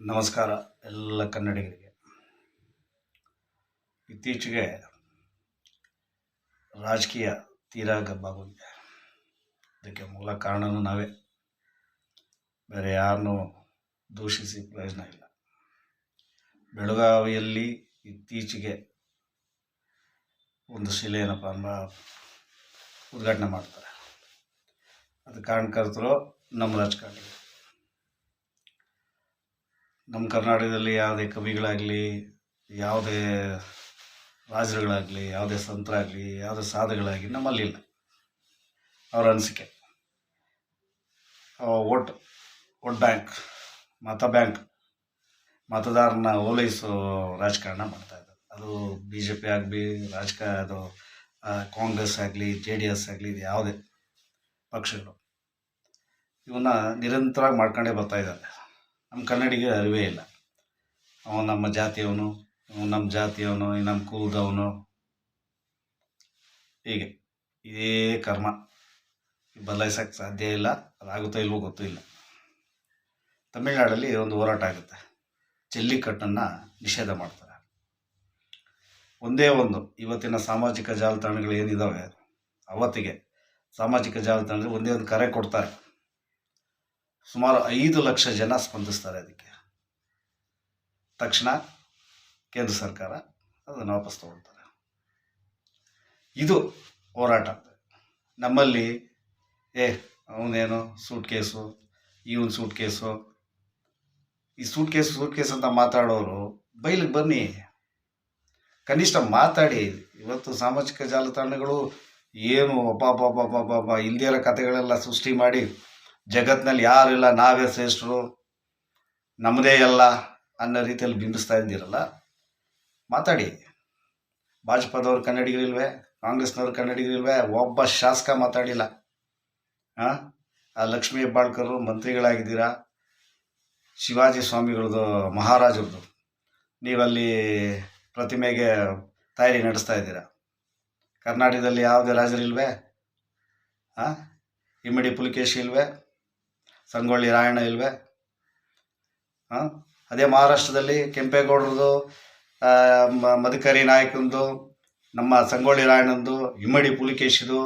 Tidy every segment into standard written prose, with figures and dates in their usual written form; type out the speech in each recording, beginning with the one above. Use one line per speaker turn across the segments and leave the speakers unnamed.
ನಮಸ್ಕಾರ ಎಲ್ಲ ಕನ್ನಡಿಗರಿಗೆ. ಇತ್ತೀಚೆಗೆ ರಾಜಕೀಯ ತೀರಾ ಗಬ್ಬಾಗೋಗಿದೆ. ಅದಕ್ಕೆ ಮೂಲ ಕಾರಣನೂ ನಾವೇ, ಬೇರೆ ಯಾರನ್ನೂ ದೂಷಿಸಿ ಪ್ರಯೋಜನ ಇಲ್ಲ. ಬೆಳಗಾವಿಯಲ್ಲಿ ಇತ್ತೀಚೆಗೆ ಒಂದು ಶಿಲೆಯನ್ನಪ್ಪ ಉದ್ಘಾಟನೆ ಮಾಡ್ತಾರೆ. ಅದು ಕಾರಣಕರ್ತರು ನಮ್ಮ ರಾಜಕಾರಣಿಗಳು. ನಮ್ಮ ಕರ್ನಾಟಕದಲ್ಲಿ ಯಾವುದೇ ಕವಿಗಳಾಗಲಿ, ಯಾವುದೇ ರಾಜರುಗಳಾಗಲಿ, ಯಾವುದೇ ಸಂತರಾಗಲಿ, ಯಾವುದೇ ಸಾಧುಗಳಾಗಲಿ ನಮ್ಮಲ್ಲಿಲ್ಲ. ಅವರ ಅನಿಸಿಕೆ ವೋಟ್ ಬ್ಯಾಂಕ್, ಮತದಾರನ ಓಲೈಸೋ ರಾಜಕಾರಣ ಮಾಡ್ತಾಯಿದ್ದಾರೆ. ಅದು BJP ಆಗಲಿ, ಅದು ಕಾಂಗ್ರೆಸ್ ಆಗಲಿ, JDS ಆಗಲಿ, ಇದು ಯಾವುದೇ ಪಕ್ಷಗಳು ಇವನ್ನ ನಿರಂತರವಾಗಿ ಮಾಡ್ಕೊಂಡೇ ಬರ್ತಾಯಿದ್ದಾರೆ. ನಮ್ಮ ಕನ್ನಡಿಗೆ ಅರಿವೇ ಇಲ್ಲ. ಅವನು ನಮ್ಮ ಜಾತಿಯವನು, ನಮ್ಮ ಜಾತಿಯವನು, ನಮ್ಮ ಕುಲದವನು, ಹೀಗೆ ಇದೇ ಕರ್ಮ. ಬದಲಾಯಿಸೋಕ್ಕೆ ಸಾಧ್ಯ ಇಲ್ಲ. ಅದಾಗುತ್ತೋ ಇಲ್ವೋ ಗೊತ್ತೂ ಇಲ್ಲ. ತಮಿಳುನಾಡಲ್ಲಿ ಒಂದು ಹೋರಾಟ ಆಗುತ್ತೆ. ಜಲ್ಲಿಕಟ್ಟನ್ನು ನಿಷೇಧ ಮಾಡ್ತಾರೆ. ಒಂದೇ ಒಂದು ಇವತ್ತಿನ ಸಾಮಾಜಿಕ ಜಾಲತಾಣಗಳು ಏನಿದ್ದಾವೆ, ಅವತ್ತಿಗೆ ಸಾಮಾಜಿಕ ಜಾಲತಾಣದಲ್ಲಿ ಒಂದೇ ಒಂದು ಕರೆ ಕೊಡ್ತಾರೆ. ಸುಮಾರು 5 ಲಕ್ಷ ಜನ ಸ್ಪಂದಿಸ್ತಾರೆ. ಅದಕ್ಕೆ ತಕ್ಷಣ ಕೇಂದ್ರ ಸರ್ಕಾರ ಅದನ್ನು ವಾಪಸ್ ತಗೊಳ್ತಾರೆ. ಇದು ಹೋರಾಟ. ನಮ್ಮಲ್ಲಿ ಅವನೇನು ಸೂಟ್ ಕೇಸು, ಇವನು ಸೂಟ್ ಕೇಸು, ಈ ಸೂಟ್ ಕೇಸ್ ಅಂತ ಮಾತಾಡೋರು ಬೈಲಿಗೆ ಬನ್ನಿ, ಕನಿಷ್ಠ ಮಾತಾಡಿ. ಇವತ್ತು ಸಾಮಾಜಿಕ ಜಾಲತಾಣಗಳು ಏನು ಒಬ್ಬ ಇಲ್ದೇ ಇರೋ ಕಥೆಗಳೆಲ್ಲ ಸೃಷ್ಟಿ ಮಾಡಿ ಜಗತ್ತಿನಲ್ಲಿ ಯಾರಿಲ್ಲ, ನಾವೇ ಶ್ರೇಷ್ಠರು, ನಮ್ಮದೇ ಎಲ್ಲ ಅನ್ನೋ ರೀತಿಯಲ್ಲಿ ಬಿಂಬಿಸ್ತಾ ಇದ್ದೀರಲ್ಲ, ಮಾತಾಡಿ. ಭಾಜಪದವ್ರು ಕನ್ನಡಿಗರಿಲ್ವೇ? ಕಾಂಗ್ರೆಸ್ನವ್ರು ಕನ್ನಡಿಗರಿಲ್ವೇ? ಒಬ್ಬ ಶಾಸಕ ಮಾತಾಡಿಲ್ಲ. ಆ ಲಕ್ಷ್ಮೀ ಹೆಬ್ಬಾಳ್ಕರು ಮಂತ್ರಿಗಳಾಗಿದ್ದೀರಾ, ಶಿವಾಜಿ ಸ್ವಾಮಿಗಳದ್ದು, ಮಹಾರಾಜರದು ನೀವಲ್ಲಿ ಪ್ರತಿಮೆಗೆ ತಯಾರಿ ನಡೆಸ್ತಾ ಇದ್ದೀರಾ. ಕರ್ನಾಟಕದಲ್ಲಿ ಯಾವುದೇ ರಾಜರಿಲ್ವೇ? ಇಮ್ಮಡಿ ಪುಲಿಕೇಶಿ ಇಲ್ವೇ? ಸಂಗೊಳ್ಳಿ ರಾಯಣ್ಣ ಇಲ್ವೇ? ಅದೇ ಮಹಾರಾಷ್ಟ್ರದಲ್ಲಿ ಕೆಂಪೇಗೌಡರದು, ಮಧುಕರಿ ನಾಯಕಂದು, ನಮ್ಮ ಸಂಗೊಳ್ಳಿ ರಾಯಣ್ಣಂದು, ಇಮ್ಮಡಿ ಪುಲಿಕೇಶಿದು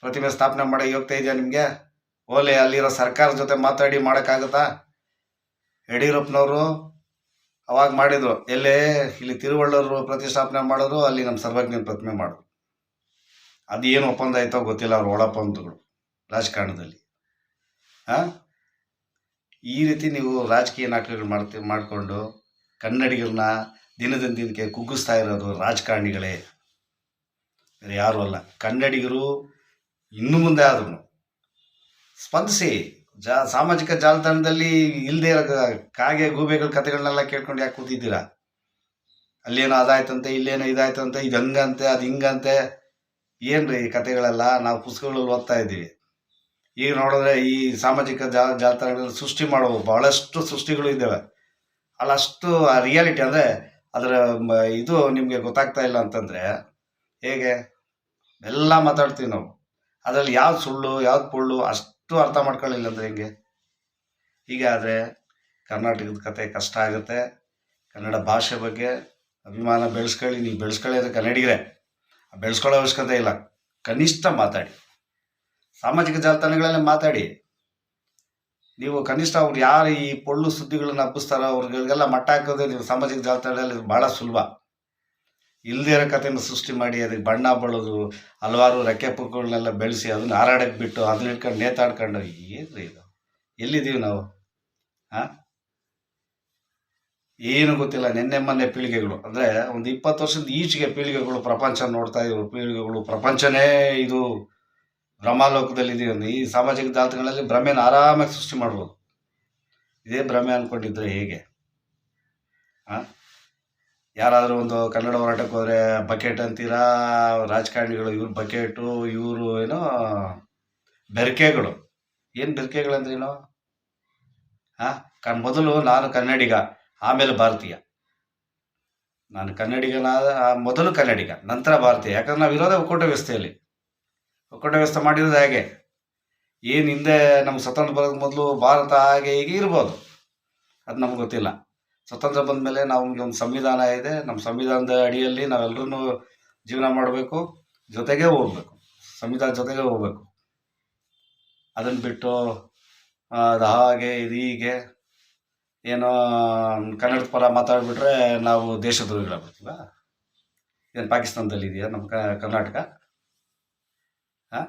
ಪ್ರತಿಮೆ ಸ್ಥಾಪನೆ ಮಾಡಿ ಹೋಗ್ತಾ ಇದೆಯಾ ನಿಮಗೆ? ಓಲೆ ಅಲ್ಲಿರೋ ಸರ್ಕಾರದ ಜೊತೆ ಮಾತಾಡಿ ಮಾಡೋಕ್ಕಾಗುತ್ತಾ? ಯಡಿಯೂರಪ್ಪನವರು ಅವಾಗ ಮಾಡಿದರು. ಇಲ್ಲಿ ತಿರುವಳ್ಳೂರು ಪ್ರತಿಷ್ಠಾಪನೆ ಮಾಡಿದ್ರು, ಅಲ್ಲಿ ನಮ್ಮ ಸರ್ವಜ್ಞನ ಪ್ರತಿಮೆ ಮಾಡಿದ್ರು. ಅದು ಏನು ಒಪ್ಪಂದ ಆಯ್ತೋ ಗೊತ್ತಿಲ್ಲ, ಅವ್ರ ಒಳಪಂತಗಳು ರಾಜಕಾರಣದಲ್ಲಿ. ಈ ರೀತಿ ನೀವು ರಾಜಕೀಯ ನಾಟಕಗಳು ಮಾಡಿಕೊಂಡು ಕನ್ನಡಿಗರನ್ನ ದಿನದಿಂದ ದಿನಕ್ಕೆ ಕುಗ್ಗಿಸ್ತಾ ಇರೋದು ರಾಜಕಾರಣಿಗಳೇ, ಬೇರೆ ಯಾರೂ ಅಲ್ಲ. ಕನ್ನಡಿಗರು ಇನ್ನು ಮುಂದೆ ಆದ್ರೂ ಸ್ಪಂದಿಸಿ. ಸಾಮಾಜಿಕ ಜಾಲತಾಣದಲ್ಲಿ ಇಲ್ಲದೆ ಕಾಗೆ ಗೂಬೆಗಳ ಕಥೆಗಳನ್ನೆಲ್ಲ ಕೇಳ್ಕೊಂಡು ಯಾಕೆ ಕೂತಿದ್ದೀರಾ? ಅಲ್ಲೇನೋ ಅದಾಯ್ತಂತೆ, ಇಲ್ಲೇನೋ ಇದಾಯ್ತಂತೆ, ಇದು ಹಂಗಂತೆ, ಅದು ಹಿಂಗಂತೆ. ಏನ್ರಿ ಈ ಕಥೆಗಳೆಲ್ಲ? ನಾವು ಪುಸ್ತಕಗಳಲ್ಲಿ ಓದ್ತಾ ಇದ್ದೀವಿ. ಈಗ ನೋಡಿದ್ರೆ ಈ ಸಾಮಾಜಿಕ ಜಾಲತಾಣಗಳಲ್ಲಿ ಸೃಷ್ಟಿ ಮಾಡುವ ಬಹಳಷ್ಟು ಸೃಷ್ಟಿಗಳು ಇದ್ದಾವೆ. ಅಲ್ಲಷ್ಟು ಆ ರಿಯಾಲಿಟಿ ಅಂದರೆ ಅದರ ಇದು ನಿಮಗೆ ಗೊತ್ತಾಗ್ತಾ ಇಲ್ಲ ಅಂತಂದರೆ ಹೇಗೆ? ಎಲ್ಲ ಮಾತಾಡ್ತೀವಿ ನಾವು, ಅದರಲ್ಲಿ ಯಾವ್ದು ಸುಳ್ಳು ಯಾವ್ದು ಪೊಳ್ಳು ಅಷ್ಟು ಅರ್ಥ ಮಾಡ್ಕೊಳ್ಳಿಲ್ಲ ಅಂದರೆ ಹೆಂಗೆ? ಹೀಗೆ ಆದರೆ ಕರ್ನಾಟಕದ ಕತೆ ಕಷ್ಟ ಆಗುತ್ತೆ. ಕನ್ನಡ ಭಾಷೆ ಬಗ್ಗೆ ಅಭಿಮಾನ ಬೆಳೆಸ್ಕೊಳ್ಳಿ. ನೀವು ಬೆಳೆಸ್ಕೊಳ್ಳಿ ಅಂದರೆ ಕನ್ನಡಿಗರೇ, ಬೆಳೆಸ್ಕೊಳ್ಳೋ ಅವಶ್ಯಕತೆ ಇಲ್ಲ. ಕನಿಷ್ಠ ಮಾತಾಡಿ, ಸಾಮಾಜಿಕ ಜಾಲತಾಣಗಳಲ್ಲೇ ಮಾತಾಡಿ. ನೀವು ಕನಿಷ್ಠ ಅವ್ರು ಯಾರು ಈ ಪೊಳ್ಳು ಸುದ್ದಿಗಳನ್ನು ಹಬ್ಬಿಸ್ತಾರೋ ಅವ್ರಿಗೆಲ್ಲ ಮಟ್ಟ ಹಾಕೋದು ನೀವು ಸಾಮಾಜಿಕ ಜಾಲತಾಣದಲ್ಲಿ ಭಾಳ ಸುಲಭ. ಇಲ್ಲದೇ ಇರೋ ಕಥೆಯನ್ನು ಸೃಷ್ಟಿ ಮಾಡಿ ಅದಕ್ಕೆ ಬಣ್ಣ ಬಳ್ಳೋದು, ಹಲವಾರು ರೆಕ್ಕೆ ಪುಕ್ಕಗಳನ್ನೆಲ್ಲ ಬೆಳೆಸಿ ಅದನ್ನು ಹಾರಾಡಕ್ಕೆ ಬಿಟ್ಟು ಅದನ್ನ ಇಟ್ಕೊಂಡು ನೇತಾಡ್ಕೊಂಡು ಏನ್ರಿ ಇದು? ಎಲ್ಲಿದ್ದೀವಿ ನಾವು? ಏನು ಗೊತ್ತಿಲ್ಲ. ಮೊನ್ನೆ ಪೀಳಿಗೆಗಳು ಅಂದರೆ ಒಂದು 20 ವರ್ಷದ ಈಚೆಗೆ ಪೀಳಿಗೆಗಳು ಪ್ರಪಂಚ ನೋಡ್ತಾ ಇದ್ರು. ಪೀಳಿಗೆಗಳು ಪ್ರಪಂಚನೇ ಇದು ಭ್ರಮಾಲೋಕದಲ್ಲಿದ್ದೀವಿ. ಈ ಸಾಮಾಜಿಕ ಜಾಲತಾಣಗಳಲ್ಲಿ ಭ್ರಮೆನ ಆರಾಮಾಗಿ ಸೃಷ್ಟಿ ಮಾಡ್ಬೋದು. ಇದೇ ಭ್ರಮೆ ಅಂದ್ಕೊಂಡಿದ್ರೆ ಹೇಗೆ? ಯಾರಾದರೂ ಒಂದು ಕನ್ನಡ ಹೋರಾಟಕ್ಕೆ ಹೋದರೆ ಬಕೆಟ್ ಅಂತೀರಾ, ರಾಜಕಾರಣಿಗಳು ಇವ್ರು ಬಕೆಟು, ಇವರು ಏನೋ ಬೆರಕೆಗಳು. ಏನು ಬೆರಕೆಗಳಂದ್ರೇನು? ಮೊದಲು ನಾನು ಕನ್ನಡಿಗ, ಆಮೇಲೆ ಭಾರತೀಯ. ನಾನು ಮೊದಲು ಕನ್ನಡಿಗ, ನಂತರ ಭಾರತೀಯ. ಯಾಕಂದ್ರೆ ನಾವು ಇರೋದೇ ಒಕ್ಕೂಟ ವ್ಯವಸ್ಥೆಯಲ್ಲಿ. ಒಕ್ಕೂಟ ವ್ಯವಸ್ಥೆ ಮಾಡಿರೋದು ಹೇಗೆ? ಏನು ಹಿಂದೆ ನಮ್ಮ ಸ್ವತಂತ್ರ ಬರೋದು ಮೊದಲು ಭಾರತ ಹಾಗೆ ಹೀಗೆ ಇರ್ಬೋದು. ಅದು ನಮ್ಗೆ ಗೊತ್ತಿಲ್ಲ. ಸ್ವತಂತ್ರ ಬಂದ ಮೇಲೆ ನಮಗೆ ಒಂದು ಸಂವಿಧಾನ ಇದೆ. ನಮ್ಮ ಸಂವಿಧಾನದ ಅಡಿಯಲ್ಲಿ ನಾವೆಲ್ಲರೂ ಜೀವನ ಮಾಡಬೇಕು, ಜೊತೆಗೆ ಹೋಗ್ಬೇಕು, ಸಂವಿಧಾನ ಜೊತೆಗೆ ಹೋಗ್ಬೇಕು. ಅದನ್ನು ಬಿಟ್ಟು ಅದು ಹಾಗೆ ಇದು ಹೀಗೆ ಏನೋ ಕನ್ನಡದ ಪರ ಮಾತಾಡಿಬಿಟ್ರೆ ನಾವು ದೇಶದ್ರೋಹಿಗಳಾಗ್ಬಿಡ್ತೀವ. ಏನು ಪಾಕಿಸ್ತಾನದಲ್ಲಿ ಇದೆಯಾ ನಮ್ಮ ಕರ್ನಾಟಕ? ಹಾಂ,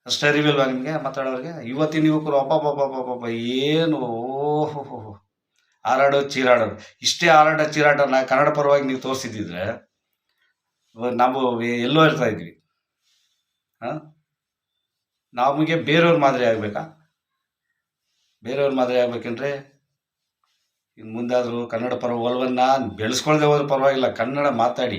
ಅಷ್ಟು ಅರಿವಿಲ್ವಾ ನಿಮಗೆ ಮಾತಾಡೋರಿಗೆ? ಇವತ್ತಿನ ಯುವಕರು ಅಬ್ಬಬ್ಬಬ್ಬಬ್ಬಬ್ಬ ಏನು ಓಹೋ ಹಾರಾಡೋದು ಚೀರಾಡೋದು. ಇಷ್ಟೇ ಹಾರಾಟ ಚೀರಾಟನ ಕನ್ನಡ ಪರವಾಗಿ ನೀವು ತೋರಿಸಿದ್ದಿದ್ರೆ ನಾವು ಎಲ್ಲೋ ಇರ್ತಾ ಇದ್ವಿ. ಹಾಂ, ನಮಗೆ ಬೇರೆಯವ್ರ ಮಾದರಿ ಆಗಬೇಕಾ? ಬೇರೆಯವ್ರ ಮಾದರಿ ಆಗ್ಬೇಕಂದ್ರೆ ಇನ್ನು ಮುಂದಾದರೂ ಕನ್ನಡ ಪರ ಒಲವನ್ನು ಬೆಳೆಸ್ಕೊಳ್ದೆ ಹೋದ್ರೂ ಪರವಾಗಿಲ್ಲ, ಕನ್ನಡ ಮಾತಾಡಿ.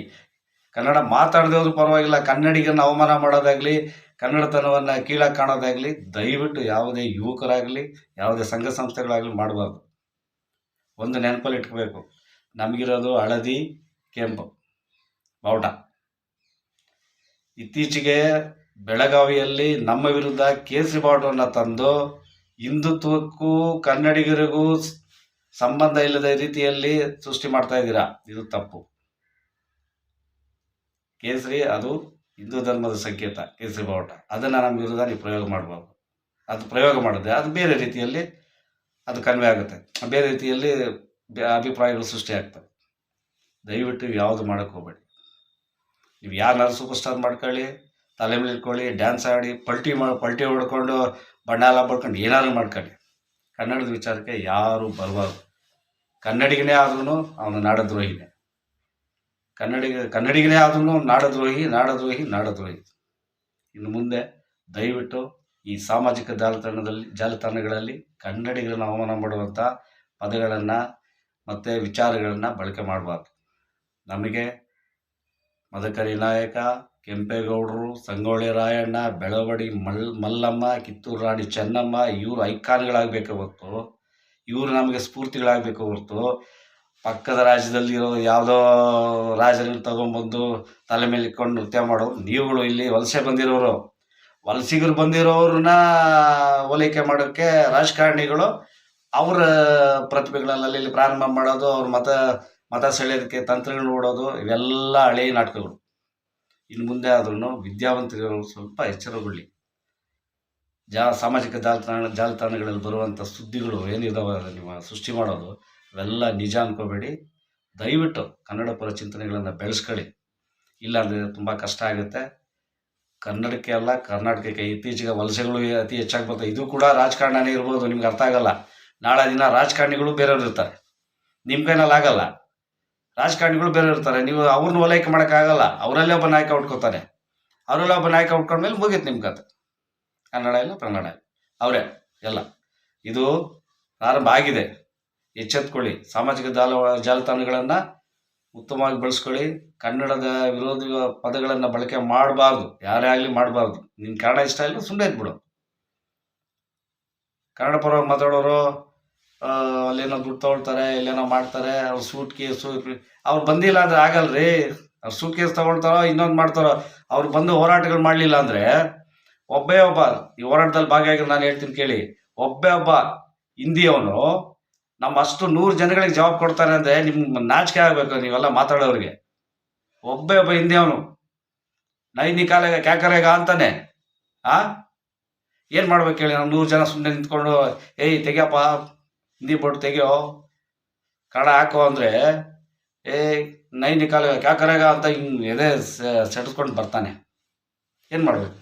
ಕನ್ನಡ ಮಾತಾಡದೆ ಹೋದ್ರೂ ಪರವಾಗಿಲ್ಲ. ಕನ್ನಡಿಗರನ್ನ ಅವಮಾನ ಮಾಡೋದಾಗಲಿ, ಕನ್ನಡತನವನ್ನು ಕೀಳಾಗಿ ಕಾಣೋದಾಗಲಿ ದಯವಿಟ್ಟು ಯಾವುದೇ ಯುವಕರಾಗಲಿ, ಯಾವುದೇ ಸಂಘ ಸಂಸ್ಥೆಗಳಾಗಲಿ ಮಾಡಬಾರ್ದು. ಒಂದು ನೆನಪಲ್ಲಿ ಇಟ್ಕೋಬೇಕು, ನಮಗಿರೋದು ಹಳದಿ ಕೆಂಪು ಬಾವುಟ. ಇತ್ತೀಚೆಗೆ ಬೆಳಗಾವಿಯಲ್ಲಿ ನಮ್ಮ ವಿರುದ್ಧ ಕೇಸರಿ ಬಾವುಟವನ್ನು ತಂದು ಹಿಂದುತ್ವಕ್ಕೂ ಕನ್ನಡಿಗರಿಗೂ ಸಂಬಂಧ ಇಲ್ಲದ ರೀತಿಯಲ್ಲಿ ಸೃಷ್ಟಿ ಮಾಡ್ತಾ ಇದ್ದೀರಾ. ಇದು ತಪ್ಪು. ಕೇಸರಿ ಅದು ಹಿಂದೂ ಧರ್ಮದ ಸಂಕೇತ, ಕೇಸರಿ ಬಾವುಟ. ಅದನ್ನು ನಮ್ಮ ವಿರುದ್ಧ ನೀವು ಪ್ರಯೋಗ ಮಾಡಬಾರ್ದು. ಅದು ಪ್ರಯೋಗ ಮಾಡಿದ್ರೆ ಅದು ಬೇರೆ ರೀತಿಯಲ್ಲಿ ಅದು ಕನ್ವೆ ಆಗುತ್ತೆ, ಬೇರೆ ರೀತಿಯಲ್ಲಿ ಅಭಿಪ್ರಾಯಗಳು ಸೃಷ್ಟಿ ಆಗ್ತವೆ. ದಯವಿಟ್ಟು ಯಾವುದು ಮಾಡೋಕ್ಕೆ ಹೋಗಬೇಡಿ. ನೀವು ಯಾರನ್ನಾರು ಸೂಪರ್ ಸ್ಟಾರ್ ಮಾಡ್ಕೊಳ್ಳಿ, ತಲೆ ಮೇಲೆ ಇಟ್ಕೊಳ್ಳಿ, ಡ್ಯಾನ್ಸ್ ಆಡಿ, ಪಲ್ಟಿ ಹೊಡ್ಕೊಂಡು ಬಣ್ಣ ಎಲ್ಲ ಬಡ್ಕೊಂಡು ಏನಾದ್ರು ಮಾಡ್ಕೊಳ್ಳಿ, ಕನ್ನಡದ ವಿಚಾರಕ್ಕೆ ಯಾರೂ ಬರಬಾರ್ದು. ಕನ್ನಡಿಗನೇ ಆದ್ರೂ ಅವನು ನಾಡದ್ರೋಹಿನೇ. ಕನ್ನಡಿಗನೇ ಆದ್ರೂ ನಾಡದ್ರೋಹಿ. ಇನ್ನು ಮುಂದೆ ದಯವಿಟ್ಟು ಈ ಸಾಮಾಜಿಕ ಜಾಲತಾಣಗಳಲ್ಲಿ ಕನ್ನಡಿಗರನ್ನು ಅವಮಾನ ಮಾಡುವಂಥ ಪದಗಳನ್ನು ಮತ್ತು ವಿಚಾರಗಳನ್ನು ಬಳಕೆ ಮಾಡಬಾರ್ದು. ನಮಗೆ ಮದಕರಿ ನಾಯಕ, ಕೆಂಪೇಗೌಡರು, ಸಂಗೊಳ್ಳಿ ರಾಯಣ್ಣ, ಬೆಳವಡಿ ಮಲ್ಲಮ್ಮ, ಕಿತ್ತೂರು ರಾಣಿ ಚೆನ್ನಮ್ಮ ಇವರು ಐಕಾನ್ಗಳಾಗಬೇಕೆ ಹೊರತು, ಇವರು ನಮಗೆ ಸ್ಫೂರ್ತಿಗಳಾಗಬೇಕು ಹೊರತು ಪಕ್ಕದ ರಾಜ್ಯದಲ್ಲಿರೋ ಯಾವುದೋ ರಾಜರನ್ನು ತಗೊಂಡ್ಬಂದು ತಲೆ ಮೇಲೆ ಇಟ್ಕೊಂಡು ನೃತ್ಯ ಮಾಡೋರು ನೀವುಗಳು. ಇಲ್ಲಿ ವಲಸಿಗರು ಬಂದಿರೋರನ್ನ ಹೋಲಿಕೆ ಮಾಡೋಕ್ಕೆ ರಾಜಕಾರಣಿಗಳು ಅವರ ಪ್ರತಿಭೆಗಳಲ್ಲಿ ಇಲ್ಲಿ ಪ್ರಾರಂಭ ಮಾಡೋದು, ಅವ್ರ ಮತ ಸೆಳೆಯೋದಕ್ಕೆ ತಂತ್ರಗಳು ನೋಡೋದು, ಇವೆಲ್ಲ ಹಳೆಯ ನಾಟಕಗಳು. ಇನ್ನು ಮುಂದೆ ಆದ್ರೂ ವಿದ್ಯಾವಂತರು ಸ್ವಲ್ಪ ಎಚ್ಚರಗೊಳ್ಳಿ. ಸಾಮಾಜಿಕ ಜಾಲತಾಣಗಳಲ್ಲಿ ಬರುವಂಥ ಸುದ್ದಿಗಳು ಏನಿದಾವೆ ನೀವು ಸೃಷ್ಟಿ ಮಾಡೋದು ಅವೆಲ್ಲ ನಿಜ ಅನ್ಕೋಬೇಡಿ. ದಯವಿಟ್ಟು ಕನ್ನಡ ಪರ ಚಿಂತನೆಗಳನ್ನು ಬೆಳೆಸ್ಕೊಳ್ಳಿ. ಇಲ್ಲಾಂದರೆ ತುಂಬ ಕಷ್ಟ ಆಗುತ್ತೆ. ಕನ್ನಡಕ್ಕೆ ಅಲ್ಲ, ಕರ್ನಾಟಕಕ್ಕೆ ಇತ್ತೀಚೆಗೆ ವಲಸೆಗಳು ಅತಿ ಹೆಚ್ಚಾಗಿ ಬರ್ತವೆ. ಇದು ಕೂಡ ರಾಜಕಾರಣನೇ ಇರ್ಬೋದು, ನಿಮ್ಗೆ ಅರ್ಥ ಆಗಲ್ಲ. ನಾಳೆ ದಿನ ರಾಜಕಾರಣಿಗಳು ಬೇರೆಯವ್ರು ಇರ್ತಾರೆ, ನಿಮ್ಮ ಕೈನಲ್ಲಿ ಆಗಲ್ಲ. ರಾಜಕಾರಣಿಗಳು ಬೇರೆ ಇರ್ತಾರೆ, ನೀವು ಅವ್ರನ್ನ ಓಲೈಕೆ ಮಾಡೋಕ್ಕಾಗಲ್ಲ. ಅವರಲ್ಲೇ ಒಬ್ಬ ನಾಯಕ ಉಟ್ಕೋತಾನೆ. ಅವರಲ್ಲೇ ಒಬ್ಬ ನಾಯಕ ಉಟ್ಕೊಂಡ್ಮೇಲೆ ಮುಗೀತು ನಿಮ್ಮ ಕತೆ. ಕನ್ನಡ ಇಲ್ಲ, ಕನ್ನಡ ಇಲ್ಲ, ಅವರೇ ಎಲ್ಲ. ಇದು ಪ್ರಾರಂಭ ಆಗಿದೆ. ಎಚ್ಚೆತ್ಕೊಳ್ಳಿ. ಸಾಮಾಜಿಕ ಜಾಲತಾಣಗಳನ್ನು ಉತ್ತಮವಾಗಿ ಬಳಸ್ಕೊಳ್ಳಿ. ಕನ್ನಡದ ವಿರೋಧಿ ಪದಗಳನ್ನು ಬಳಕೆ ಮಾಡಬಾರ್ದು, ಯಾರೇ ಆಗಲಿ ಮಾಡಬಾರ್ದು. ನಿನ್ನ ಕನ್ನಡ ಇಷ್ಟ ಇಲ್ಲ, ಸುಮ್ಮನೆ ಇದ್ಬಿಡು. ಕನ್ನಡ ಪರವಾಗಿ ಮಾತಾಡೋರು ಅಲ್ಲೇನೋ ದುಡ್ಡು ತೊಗೊಳ್ತಾರೆ, ಇಲ್ಲೇನೋ ಮಾಡ್ತಾರೆ, ಅವ್ರು ಸೂಟ್ ಕೇಸು. ಅವ್ರು ಬಂದಿಲ್ಲ ಅಂದರೆ ಆಗಲ್ರಿ. ಅವ್ರು ಸೂಟ್ ಕೇಸ್ ತೊಗೊಳ್ತಾರೋ ಇನ್ನೊಂದು ಮಾಡ್ತಾರೋ. ಅವ್ರು ಬಂದು ಹೋರಾಟಗಳು ಮಾಡಲಿಲ್ಲ ಅಂದರೆ ಒಬ್ಬ ಈ ಹೋರಾಟದಲ್ಲಿ ಭಾಗಿಯಾಗಿ ನಾನು ಹೇಳ್ತೀನಿ ಕೇಳಿ, ಒಬ್ಬ ಹಿಂದಿಯವನು ನಮ್ಮ ಅಷ್ಟು 100 ಜನಗಳಿಗೆ ಜವಾಬ್ ಕೊಡ್ತಾರೆ ಅಂದರೆ ನಿಮ್ಗೆ ನಾಚಿಕೆ ಆಗಬೇಕು. ನೀವೆಲ್ಲ ಮಾತಾಡೋರಿಗೆ ಒಬ್ಬ ಹಿಂದಿಯವನು ನೈನಿ ಕಾಲೆಗ ಕ್ಯಾಕರೆಗ ಅಂತಾನೆ. ಏನು ಮಾಡ್ಬೇಕು ಹೇಳಿ? ನಾವು 100 ಜನ ಸುಮ್ಮನೆ ನಿಂತ್ಕೊಂಡು ತೆಗಿಯಪ್ಪ ಹಿಂದಿ ಬೋರ್ಡ್ ತೆಗಿಯೋ, ಕನ್ನಡ ಹಾಕೋ ಅಂದರೆ ನೈನಿ ಕಾಲೆಗ ಕ್ಯಾಕರೆಗ ಅಂತ ಹಿಂಗೆ ಎದೆ ಸೆಟ್ಸ್ಕೊಂಡು ಬರ್ತಾನೆ. ಏನು ಮಾಡಬೇಕು?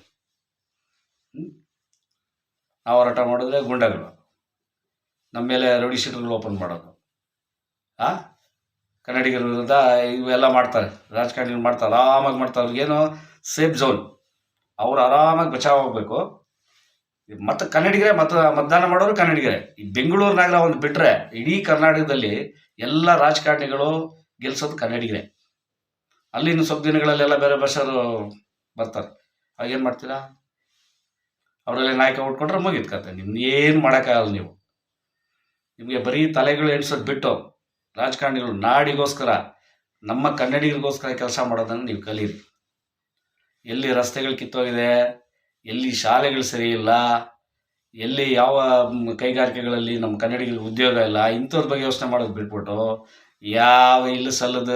ನಾವು ಹೋರಾಟ ಮಾಡಿದ್ರೆ ಗುಂಡಗಳು ನಮ್ಮ ಮೇಲೆ ರೌಡಿ ಶೀಟರ್ಗಳು ಓಪನ್ ಮಾಡೋದು. ಕನ್ನಡಿಗರ ವಿರುದ್ಧ ಇವೆಲ್ಲ ಮಾಡ್ತಾರೆ, ರಾಜಕಾರಣಿಗಳು ಮಾಡ್ತಾರೆ, ಆರಾಮಾಗಿ ಮಾಡ್ತಾರೆ. ಅವ್ರಿಗೇನು ಸೇಫ್ ಝೋನ್, ಅವ್ರು ಆರಾಮಾಗಿ ಬಚಾವ್ ಹೋಗ್ಬೇಕು. ಮತ್ತು ಕನ್ನಡಿಗರೇ ಮತದಾನ ಮಾಡೋರು ಕನ್ನಡಿಗರೇ. ಈ ಬೆಂಗಳೂರು ನಗರ ಒಂದು ಬಿಟ್ಟರೆ ಇಡೀ ಕರ್ನಾಟಕದಲ್ಲಿ ಎಲ್ಲ ರಾಜಕಾರಣಿಗಳು ಗೆಲ್ಸೋದು ಕನ್ನಡಿಗರೇ. ಅಲ್ಲಿನ ಸ್ವಲ್ಪ ದಿನಗಳಲ್ಲೆಲ್ಲ ಬೇರೆ ಭಾಷೆಯವರು ಬರ್ತಾರೆ. ಆಗೇನು ಮಾಡ್ತೀರಾ? ಅವರಲ್ಲಿ ನಾಯಕ ಉಟ್ಕೊಂಡ್ರೆ ಮುಗಿತು ಕತೆ. ನಿಮ್ಗೇನು ಮಾಡೋಕ್ಕಾಗಲ್ಲ. ನಿಮಗೆ ಬರೀ ತಲೆಗಳು ಎಣಿಸೋದು ಬಿಟ್ಟು ರಾಜಕಾರಣಿಗಳು ನಾಡಿಗೋಸ್ಕರ, ನಮ್ಮ ಕನ್ನಡಿಗರಿಗೋಸ್ಕರ ಕೆಲಸ ಮಾಡೋದನ್ನು ನೀವು ಕಲೀರಿ. ಎಲ್ಲಿ ರಸ್ತೆಗಳು ಕಿತ್ತೋಗಿದೆ, ಎಲ್ಲಿ ಶಾಲೆಗಳು ಸರಿ ಇಲ್ಲ, ಎಲ್ಲಿ ಯಾವ ಕೈಗಾರಿಕೆಗಳಲ್ಲಿ ನಮ್ಮ ಕನ್ನಡಿಗರಿಗೆ ಉದ್ಯೋಗ ಇಲ್ಲ, ಇಂಥವ್ರ ಬಗ್ಗೆ ಯೋಚನೆ ಮಾಡೋದು ಬಿಟ್ಬಿಟ್ಟು ಯಾವ ಇಲ್ಲ ಸಲ್ಲದ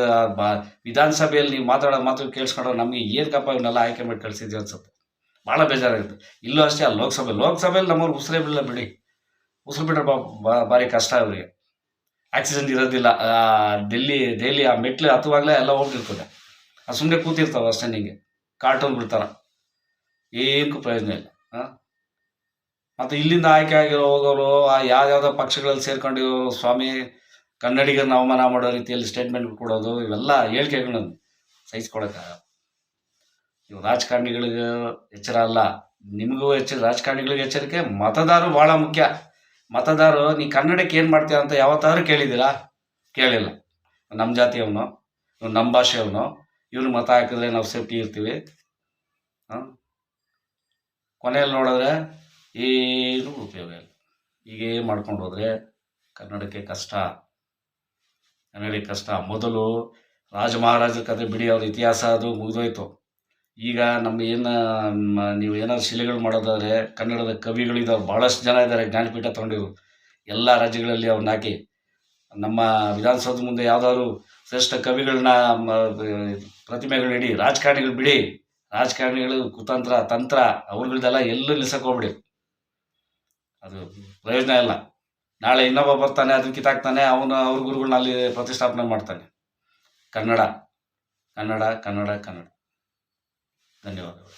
ವಿಧಾನಸಭೆಯಲ್ಲಿ ನೀವು ಮಾತಾಡೋ ಮಾತು ಕೇಳಿಸ್ಕೊಂಡ್ರೆ ನಮಗೆ ಏನಕ್ಕಪ್ಪ ಇವನ್ನೆಲ್ಲ ಆಯ್ಕೆ ಮಾಡಿ ಕಳಿಸಿದ್ವಿ ಅನ್ಸುತ್ತೆ. ಭಾಳ ಬೇಜಾರಾಗುತ್ತೆ. ಇಲ್ಲೂ ಅಷ್ಟೇ, ಆ ಲೋಕಸಭೆಯಲ್ಲಿ ನಮ್ಮವ್ರು ಉಸಿರೇ ಬಿಡಲ್ಲ ಬಿಡಿ. ಉಸಿರು ಬಿಟ್ರೆ ಭಾರಿ ಕಷ್ಟ ಅವರಿಗೆ. ಆಕ್ಸಿಜನ್ ಇರೋದಿಲ್ಲ. ಡೈಲಿ ಆ ಮೆಟ್ಲು ಹತ್ತುವಾಗಲೇ ಎಲ್ಲ ಹೋಗ್ತಿರ್ತದೆ. ಅದು ಸುಮ್ಮನೆ ಕೂತಿರ್ತಾವೆ ಅಷ್ಟೇ. ನಿಂಗೆ ಕಾರ್ಟೂನ್ ಬಿಡ್ತಾರ, ಏನಕ್ಕೂ ಪ್ರಯೋಜನ ಇಲ್ಲ. ಮತ್ತು ಇಲ್ಲಿಂದ ಆಯ್ಕೆ ಆಗಿರೋ ಹೋಗೋರು ಯಾವ್ಯಾವುದೋ ಪಕ್ಷಗಳಲ್ಲಿ ಸೇರ್ಕೊಂಡಿರೋ ಸ್ವಾಮಿ ಕನ್ನಡಿಗರನ್ನ ಅವಮಾನ ಮಾಡೋ ರೀತಿಯಲ್ಲಿ ಸ್ಟೇಟ್ಮೆಂಟ್ ಕೊಡೋದು, ಇವೆಲ್ಲ ಹೇಳಿಕೆಗಳನ್ನ ಸಹಿಸ್ಕೊಳಕ್ಕಾಗಲ್ಲ. ಇವು ರಾಜಕಾರಣಿಗಳಿಗೆ ಎಚ್ಚರ ಅಲ್ಲ, ನಿಮಗೂ ರಾಜಕಾರಣಿಗಳಿಗೆ ಎಚ್ಚರಿಕೆ. ಮತದಾರರು ಭಾಳ ಮುಖ್ಯ. ಮತದಾರರು ನೀ ಕನ್ನಡಕ್ಕೆ ಏನು ಮಾಡ್ತೀಯ ಅಂತ ಯಾವತ್ತಾದ್ರೂ ಕೇಳಿದ್ದೀರಾ? ಕೇಳಿಲ್ಲ. ನಮ್ಮ ಜಾತಿಯವನು, ಇವ್ನು ನಮ್ಮ ಭಾಷೆಯವನು, ಇವ್ನಿಗೆ ಮತ ಹಾಕಿದ್ರೆ ನಾವು ಸೇಫ್ಟಿ ಇರ್ತೀವಿ. ಕೊನೆಯಲ್ಲಿ ನೋಡಿದ್ರೆ ಏನೂ ಉಪಯೋಗ ಇಲ್ಲ. ಹೀಗೇ ಮಾಡ್ಕೊಂಡು ಹೋದರೆ ಕನ್ನಡಕ್ಕೆ ಕಷ್ಟ. ಮೊದಲು ರಾಜ ಮಹಾರಾಜರ ಕತೆ ಬಿಡಿ, ಅವ್ರ ಇತಿಹಾಸ ಅದು ಮುಗಿದೋಯ್ತು. ಈಗ ನಮ್ಮ ನೀವು ಏನಾದ್ರು ಶಿಲೆಗಳು ಮಾಡೋದಾದರೆ ಕನ್ನಡದ ಕವಿಗಳಿದ್ದಾವೆ, ಭಾಳಷ್ಟು ಜನ ಇದ್ದಾರೆ ಜ್ಞಾನಪೀಠ ತೊಗೊಂಡಿರು. ಎಲ್ಲ ರಾಜ್ಯಗಳಲ್ಲಿ ಅವ್ರನ್ನ ಹಾಕಿ ನಮ್ಮ ವಿಧಾನಸೌಧದ ಮುಂದೆ ಯಾವುದಾದ್ರು ಶ್ರೇಷ್ಠ ಕವಿಗಳನ್ನ ಪ್ರತಿಮೆಗಳು ಇಡಿ. ರಾಜಕಾರಣಿಗಳು ಬಿಡಿ, ರಾಜಕಾರಣಿಗಳು ಕುತಂತ್ರ ತಂತ್ರ ಅವ್ರಗಳದೆಲ್ಲ ಎಲ್ಲೂ ನಿಲ್ಸಕ್ಕೆ ಹೋಗ್ಬಿಡಿ. ಅದು ಪ್ರಯೋಜನ ಇಲ್ಲ. ನಾಳೆ ಇನ್ನೊಬ್ಬ ಬರ್ತಾನೆ, ಅದನ್ನ ಕಿತ್ತಾಕ್ತಾನೆ, ಅವ್ರ ಗುರುಗಳನ್ನ ಅಲ್ಲಿ ಪ್ರತಿಷ್ಠಾಪನೆ ಮಾಡ್ತಾನೆ. ಕನ್ನಡ ಕನ್ನಡ ಕನ್ನಡ ಕನ್ನಡ. ಧನ್ಯವಾದಗಳು.